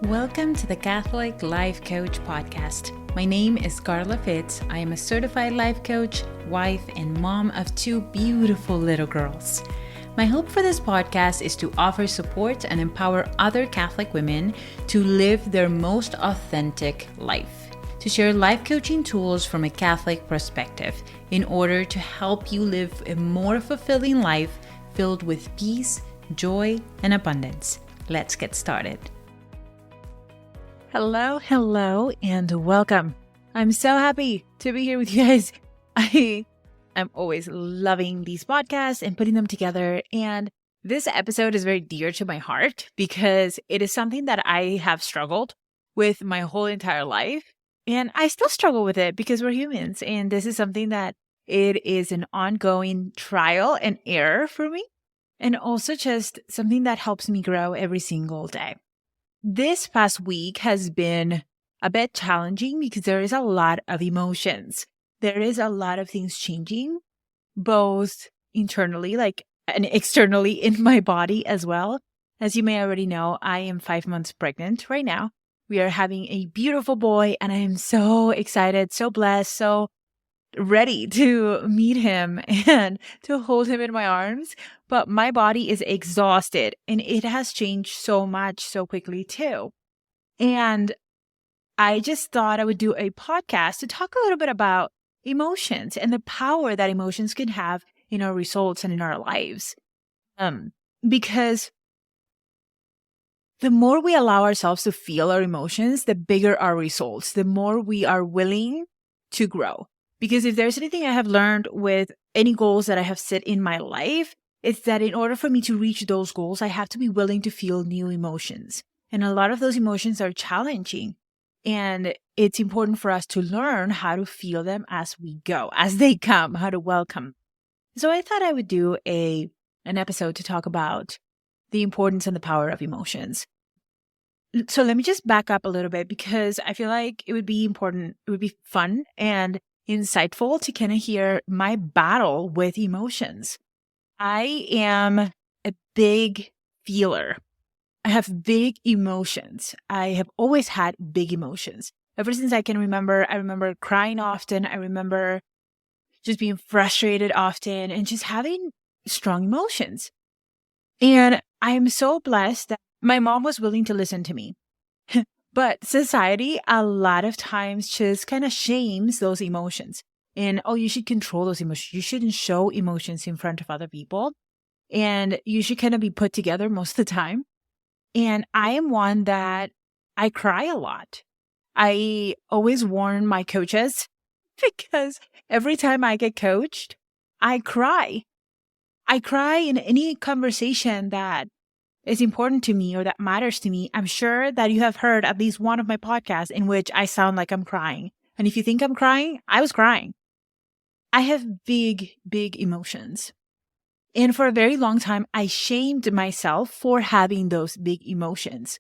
Welcome to the Catholic Life Coach Podcast. My name is Carla Fitz. I am a certified life coach, wife, and mom of two beautiful little girls. My hope for this podcast is to offer support and empower other Catholic women to live their most authentic life, to share life coaching tools from a Catholic perspective in order to help you live a more fulfilling life filled with peace, joy, and abundance. Let's get started. Hello, and welcome. I'm so happy to be here with you guys. I am always loving these podcasts and putting them together. And this episode is very dear to my heart because it is something that I have struggled with my whole entire life. And I still struggle with it because we're humans. And this is something that it is an ongoing trial and error for me. And also just something that helps me grow every single day. This past week has been a bit challenging because there is a lot of emotions. There is a lot of things changing, both internally, and externally in my body as well. As you may already know, I am 5 months pregnant right now. We are having a beautiful boy, and I am so excited, so blessed, so ready to meet him and to hold him in my arms. But my body is exhausted and it has changed so much so quickly too. And I just thought I would do a podcast to talk a little bit about emotions and the power that emotions can have in our results and in our lives. Because the more we allow ourselves to feel our emotions, the bigger our results, the more we are willing to grow. Because if there's anything I have learned with any goals that I have set in my life, it's that in order for me to reach those goals, I have to be willing to feel new emotions. And a lot of those emotions are challenging. And it's important for us to learn how to feel them as we go, as they come, how to welcome. So I thought I would do an episode to talk about the importance and the power of emotions. So let me just back up a little bit because I feel like it would be important, it would be fun and insightful to kind of hear my battle with emotions. I am a big feeler. I have big emotions. I have always had big emotions. Ever since I can remember, I remember crying often. I remember just being frustrated often and just having strong emotions. And I'm so blessed that my mom was willing to listen to me. But society a lot of times just kind of shames those emotions. And, you should control those emotions. You shouldn't show emotions in front of other people. And you should kind of be put together most of the time. And I am one that I cry a lot. I always warn my coaches because every time I get coached, I cry. I cry in any conversation that is important to me or that matters to me. I'm sure that you have heard at least one of my podcasts in which I sound like I'm crying. And if you think I'm crying, I was crying. I have big, big emotions. And for a very long time, I shamed myself for having those big emotions.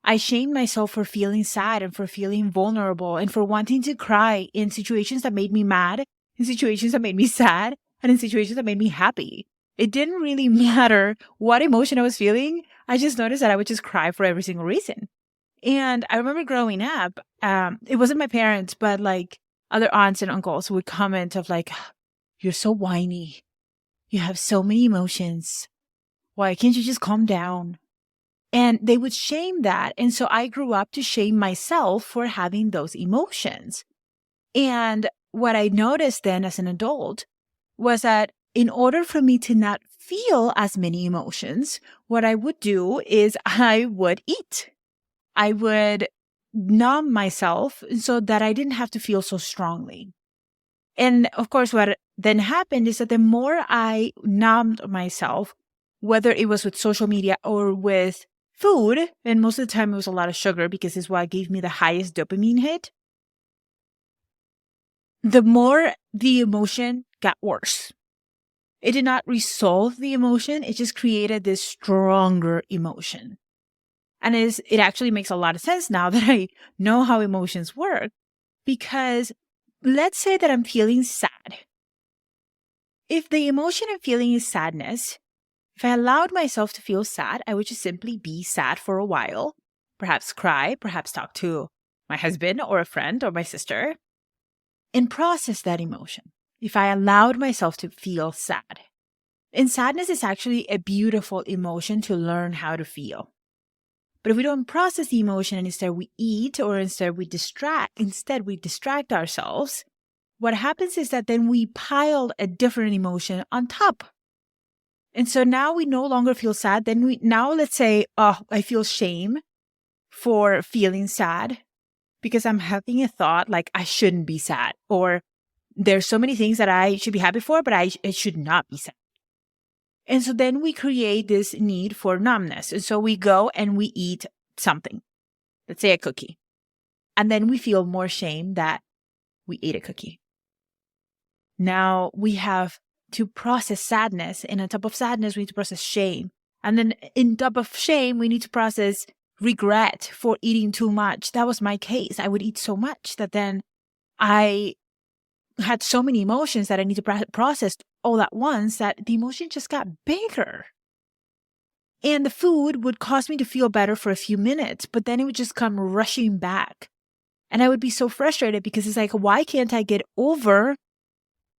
I shamed myself for feeling sad and for feeling vulnerable and for wanting to cry in situations that made me mad, in situations that made me sad, and in situations that made me happy. It didn't really matter what emotion I was feeling. I just noticed that I would just cry for every single reason. And I remember growing up, it wasn't my parents, but like other aunts and uncles would comment of like, "You're so whiny. You have so many emotions. Why can't you just calm down?" And they would shame that. And so I grew up to shame myself for having those emotions. And what I noticed then as an adult was that in order for me to not feel as many emotions, what I would do is I would eat. I would numb myself so that I didn't have to feel so strongly. And of course, what then happened is that the more I numbed myself, whether it was with social media or with food, and most of the time it was a lot of sugar because it's what gave me the highest dopamine hit, the more the emotion got worse. It did not resolve the emotion. It just created this stronger emotion. And it actually makes a lot of sense now that I know how emotions work. Because let's say that I'm feeling sad. If the emotion I'm feeling is sadness, if I allowed myself to feel sad, I would just simply be sad for a while. perhaps cry, perhaps talk to my husband or a friend or my sister, and process that emotion. If I allowed myself to feel sad. And sadness is actually a beautiful emotion to learn how to feel. But if we don't process the emotion and instead we eat or instead we distract ourselves, what happens is that then we pile a different emotion on top. And so now we no longer feel sad. Then let's say, oh, I feel shame for feeling sad because I'm having a thought like I shouldn't be sad, or there's so many things that I should be happy for, but I should not be sad. And so then we create this need for numbness. And so we go and we eat something, let's say a cookie. And then we feel more shame that we ate a cookie. Now we have to process sadness. And on top of sadness, we need to process shame. And then on top of shame, we need to process regret for eating too much. That was my case. I would eat so much that then I had so many emotions that I need to process all at once that the emotion just got bigger. And the food would cause me to feel better for a few minutes, but then it would just come rushing back. And I would be so frustrated because it's like, why can't I get over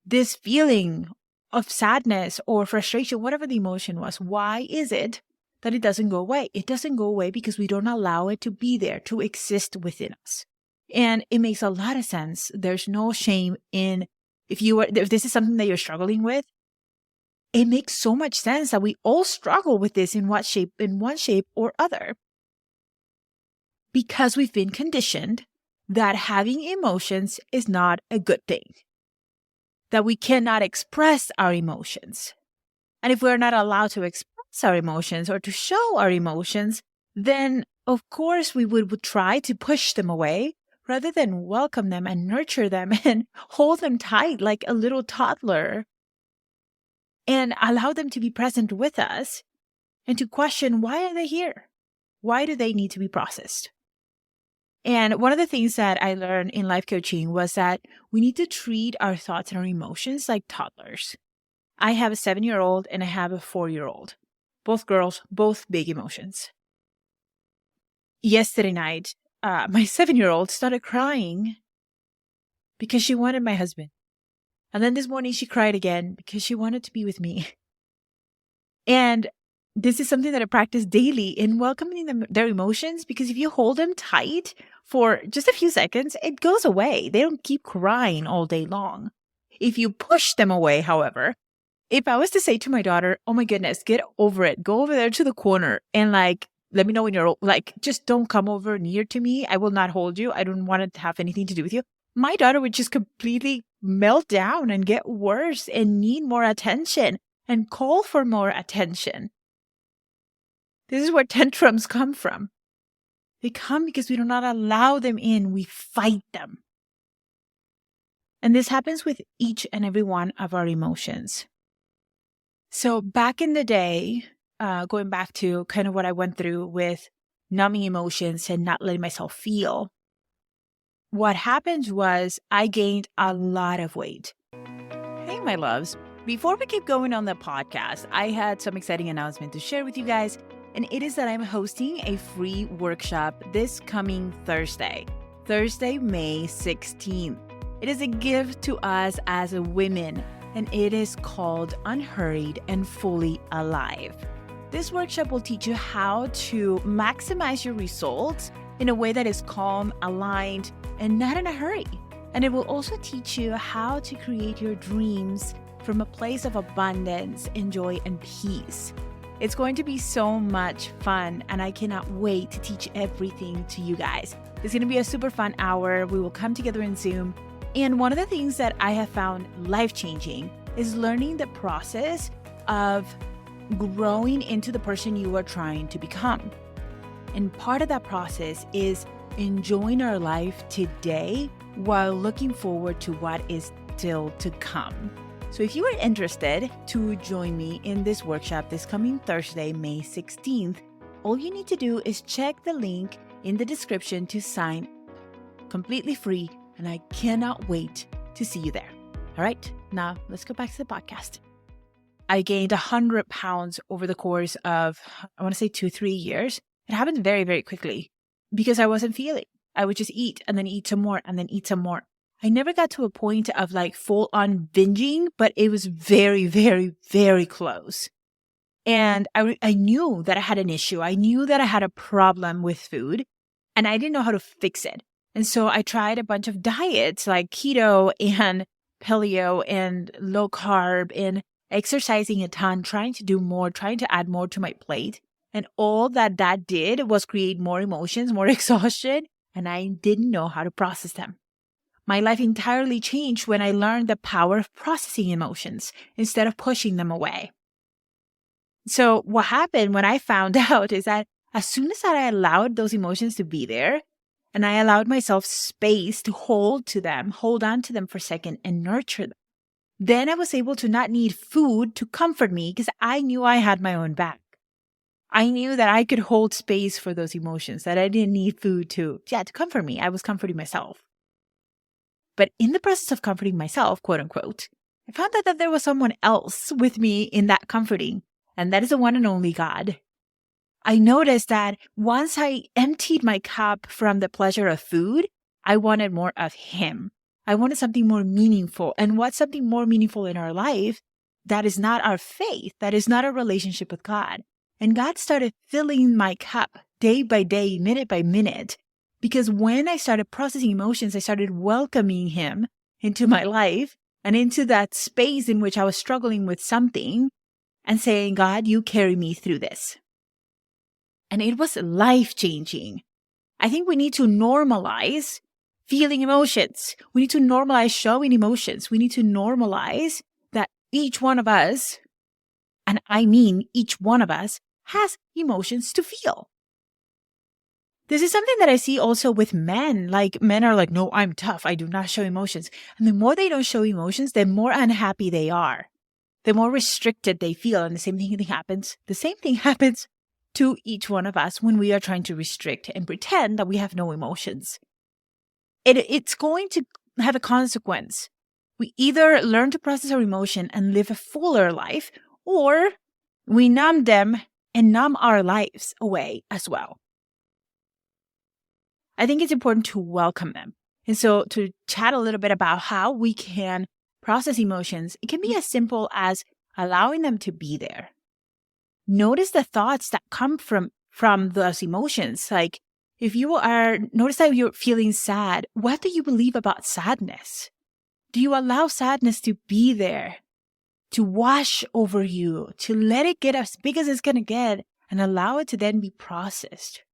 this feeling of sadness or frustration, whatever the emotion was? Why is it that it doesn't go away? It doesn't go away because we don't allow it to be there, to exist within us. And it makes a lot of sense. There's no shame in if this is something that you're struggling with. It makes so much sense that we all struggle with this in one shape or other. Because we've been conditioned that having emotions is not a good thing. That we cannot express our emotions. And if we're not allowed to express our emotions or to show our emotions, then of course we would try to push them away rather than welcome them and nurture them and hold them tight like a little toddler and allow them to be present with us and to question, why are they here? Why do they need to be processed? And one of the things that I learned in life coaching was that we need to treat our thoughts and our emotions like toddlers. I have a 7-year-old and I have a 4-year-old. Both girls, both big emotions. Yesterday night, my 7-year-old started crying because she wanted my husband. And then this morning she cried again because she wanted to be with me. And this is something that I practice daily in welcoming their emotions, because if you hold them tight for just a few seconds, it goes away. They don't keep crying all day long. If you push them away, however, if I was to say to my daughter, oh my goodness, get over it, go over there to the corner and let me know when you're just don't come over near to me. I will not hold you. I don't want to have anything to do with you. My daughter would just completely melt down and get worse and need more attention and call for more attention. This is where tantrums come from. They come because we do not allow them in. We fight them. And this happens with each and every one of our emotions. So back in the day, going back to kind of what I went through with numbing emotions and not letting myself feel, what happened was I gained a lot of weight. Hey, my loves. Before we keep going on the podcast, I had some exciting announcement to share with you guys. And it is that I'm hosting a free workshop this coming Thursday, May 16th. It is a gift to us as women, and it is called Unhurried and Fully Alive. This workshop will teach you how to maximize your results in a way that is calm, aligned, and not in a hurry. And it will also teach you how to create your dreams from a place of abundance, and joy, and peace. It's going to be so much fun, and I cannot wait to teach everything to you guys. It's going to be a super fun hour. We will come together in Zoom. And one of the things that I have found life-changing is learning the process of growing into the person you are trying to become. And part of that process is enjoying our life today while looking forward to what is still to come. So if you are interested to join me in this workshop this coming Thursday, May 16th, all you need to do is check the link in the description to sign completely free, and I cannot wait to see you there. All right, now let's go back to the podcast. I gained 100 pounds over the course of, I want to say 2-3 years. It happened very, very quickly. because I wasn't feeling. I would just eat and then eat some more and then eat some more. I never got to a point of like full on binging, but it was very, very, very close. And I knew that I had an issue. I knew that I had a problem with food and I didn't know how to fix it. And so I tried a bunch of diets like keto and paleo and low carb and exercising a ton, trying to do more, trying to add more to my plate. And all that did was create more emotions, more exhaustion, and I didn't know how to process them. My life entirely changed when I learned the power of processing emotions instead of pushing them away. So what happened when I found out is that as soon as I allowed those emotions to be there, and I allowed myself space to hold on to them for a second and nurture them, then I was able to not need food to comfort me because I knew I had my own back. I knew that I could hold space for those emotions, that I didn't need food to comfort me. I was comforting myself. But in the process of comforting myself, quote unquote, I found out that there was someone else with me in that comforting, and that is the one and only God. I noticed that once I emptied my cup from the pleasure of food, I wanted more of Him. I wanted something more meaningful. And what's something more meaningful in our life? That is not our faith. That is not our relationship with God. And God started filling my cup day by day, minute by minute. Because when I started processing emotions, I started welcoming Him into my life and into that space in which I was struggling with something and saying, God, you carry me through this. And it was life-changing. I think we need to normalize feeling emotions. We need to normalize showing emotions. We need to normalize that each one of us, and I mean each one of us, has emotions to feel. This is something that I see also with men. Like men are like, no, I'm tough. I do not show emotions. And the more they don't show emotions, the more unhappy they are. The more restricted they feel. And the same thing happens. The same thing happens to each one of us when we are trying to restrict and pretend that we have no emotions. It's going to have a consequence. We either learn to process our emotion and live a fuller life, or we numb them and numb our lives away as well. I think it's important to welcome them. And so to chat a little bit about how we can process emotions, it can be as simple as allowing them to be there. Notice the thoughts that come from those emotions. Like notice that you're feeling sad. What do you believe about sadness? Do you allow sadness to be there, to wash over you, to let it get as big as it's going to get and allow it to then be processed?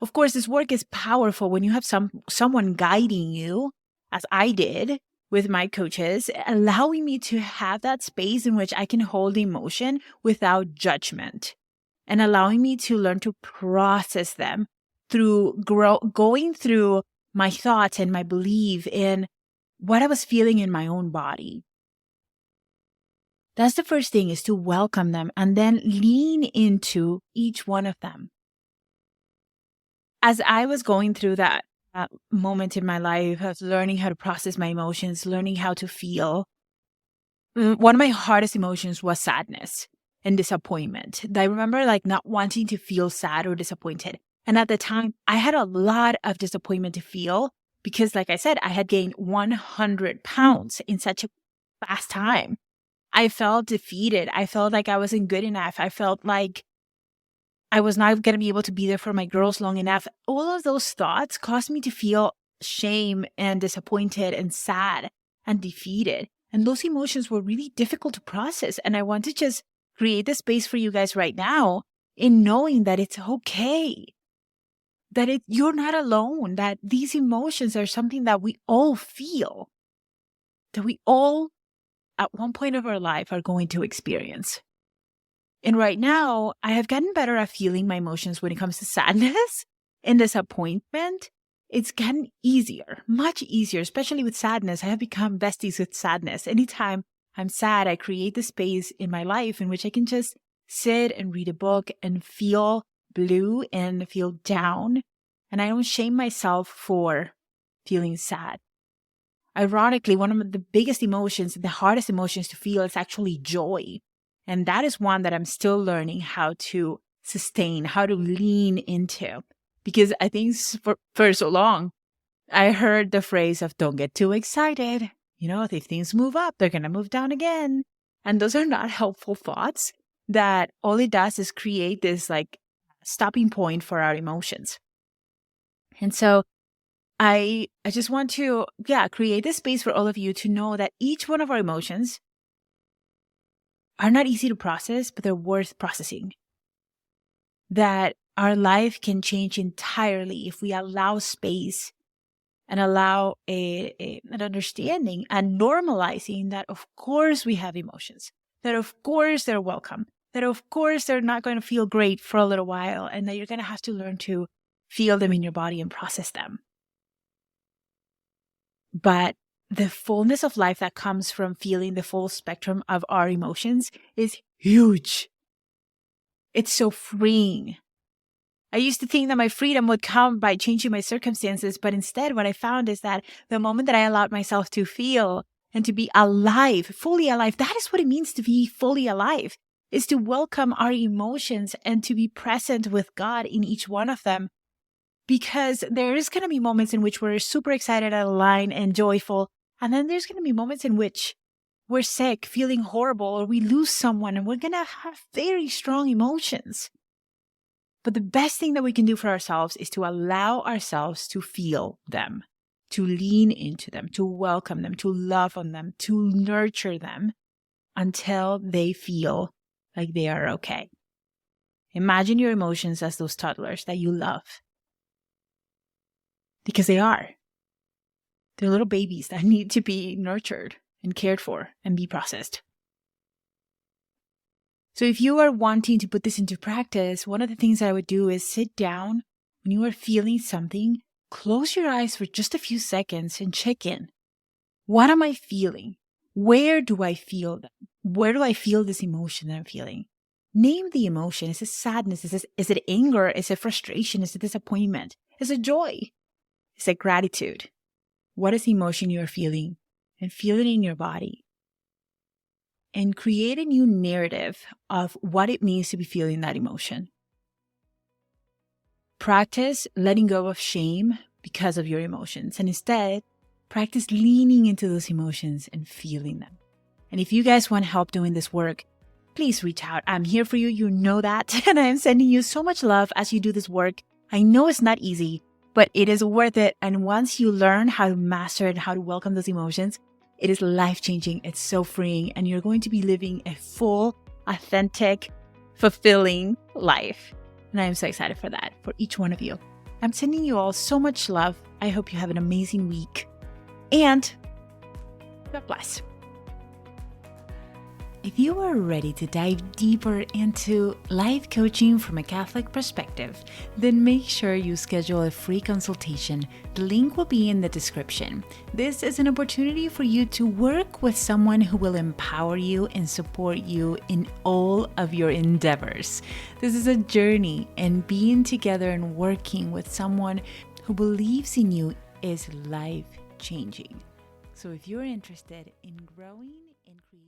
Of course, this work is powerful when you have someone guiding you, as I did with my coaches, allowing me to have that space in which I can hold emotion without judgment and allowing me to learn to process them through going through my thoughts and my belief in what I was feeling in my own body. That's the first thing, is to welcome them and then lean into each one of them. As I was going through that moment in my life of learning how to process my emotions, learning how to feel, one of my hardest emotions was sadness and disappointment. I remember not wanting to feel sad or disappointed. And at the time, I had a lot of disappointment to feel because, like I said, I had gained 100 pounds in such a fast time. I felt defeated. I felt like I wasn't good enough. I felt like I was not going to be able to be there for my girls long enough. All of those thoughts caused me to feel shame and disappointed and sad and defeated. And those emotions were really difficult to process. And I want to just create the space for you guys right now in knowing that it's okay, that you're not alone, that these emotions are something that we all feel, that we all at one point of our life are going to experience. And right now, I have gotten better at feeling my emotions when it comes to sadness and disappointment. It's gotten easier, much easier, especially with sadness. I have become besties with sadness. Anytime I'm sad, I create the space in my life in which I can just sit and read a book and feel blue and feel down. And I don't shame myself for feeling sad. Ironically, one of the biggest emotions, the hardest emotions to feel is actually joy. And that is one that I'm still learning how to sustain, how to lean into. Because I think for so long, I heard the phrase of don't get too excited. If things move up, they're going to move down again. And those are not helpful thoughts that all it does is create this like stopping point for our emotions. And so I just want to, create this space for all of you to know that each one of our emotions are not easy to process, but they're worth processing. That our life can change entirely if we allow space and allow an understanding and normalizing that, of course, we have emotions, that, of course, they're welcome, that, of course, they're not going to feel great for a little while, and that you're going to have to learn to feel them in your body and process them. But the fullness of life that comes from feeling the full spectrum of our emotions is huge. It's so freeing. I used to think that my freedom would come by changing my circumstances, but instead what I found is that the moment that I allowed myself to feel and to be alive, fully alive, that is what it means to be fully alive, is to welcome our emotions and to be present with God in each one of them. Because there is going to be moments in which we're super excited, aligned, and joyful. And then there's going to be moments in which we're sick, feeling horrible, or we lose someone, and we're going to have very strong emotions. But the best thing that we can do for ourselves is to allow ourselves to feel them, to lean into them, to welcome them, to love on them, to nurture them until they feel like they are okay. Imagine your emotions as those toddlers that you love. Because they are. They're little babies that need to be nurtured and cared for and be processed. So if you are wanting to put this into practice, one of the things that I would do is sit down when you are feeling something, close your eyes for just a few seconds and check in. What am I feeling? Where do I feel them? Where do I feel this emotion that I'm feeling? Name the emotion. Is it sadness? Is it anger? Is it frustration? Is it disappointment? Is it joy? Is it gratitude? What is the emotion you're feeling? And feel it in your body. And create a new narrative of what it means to be feeling that emotion. Practice letting go of shame because of your emotions. And instead, practice leaning into those emotions and feeling them. And if you guys want help doing this work, please reach out. I'm here for you. You know that. And I am sending you so much love as you do this work. I know it's not easy, but it is worth it. And once you learn how to master it, how to welcome those emotions, it is life-changing. It's so freeing. And you're going to be living a full, authentic, fulfilling life. And I am so excited for that, for each one of you. I'm sending you all so much love. I hope you have an amazing week. And God bless. If you are ready to dive deeper into life coaching from a Catholic perspective, then make sure you schedule a free consultation. The link will be in the description. This is an opportunity for you to work with someone who will empower you and support you in all of your endeavors. This is a journey, and being together and working with someone who believes in you is life-changing. So if you're interested in growing and creating